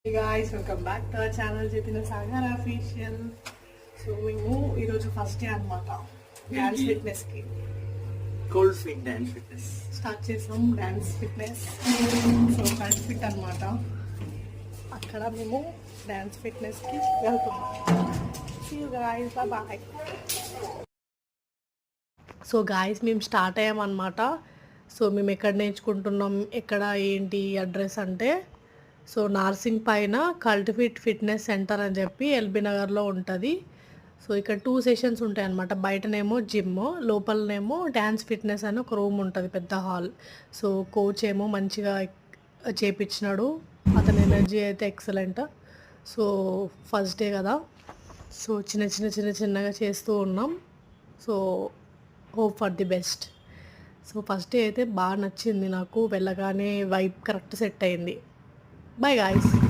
Hey guys, welcome back to our channel Jitina Sagar Official. So మేము ఈరోజు first day అనమాట dance ఫిట్నెస్కి cult fit dance fitness start చేసాం. Dance fitness so cult fit అనమాట. అక్కడ మేము డ్యాన్స్ ఫిట్నెస్కి వెళ్తున్నాం. See you guys, bye. So guys మేము స్టార్ట్ అయ్యామన్నమాట. సో మేము ఎక్కడ నేర్చుకుంటున్నాం, ఎక్కడ ఏంటి అడ్రస్ అంటే, సో నార్సింగ్ పైన కల్టిఫిట్ ఫిట్నెస్ సెంటర్ అని చెప్పి ఎల్బీ నగర్లో ఉంటుంది. సో ఇక్కడ 2 సెషన్స్ ఉంటాయి అన్నమాట. బయటనేమో జిమ్, లోపలనేమో డ్యాన్స్ ఫిట్నెస్ అని ఒక రూమ్ ఉంటుంది, పెద్ద హాల్. సో కోచ్ ఏమో మంచిగా చేపించినాడు, అతని ఎనర్జీ అయితే ఎక్సలెంట్. సో ఫస్ట్ డే కదా, సో చిన్నగా చేస్తూ ఉన్నాం. So hope for the best. So first day అయితే బాగా నచ్చింది నాకు, వెళ్ళగానే వైబ్ కరెక్ట్ సెట్ అయింది. By guys.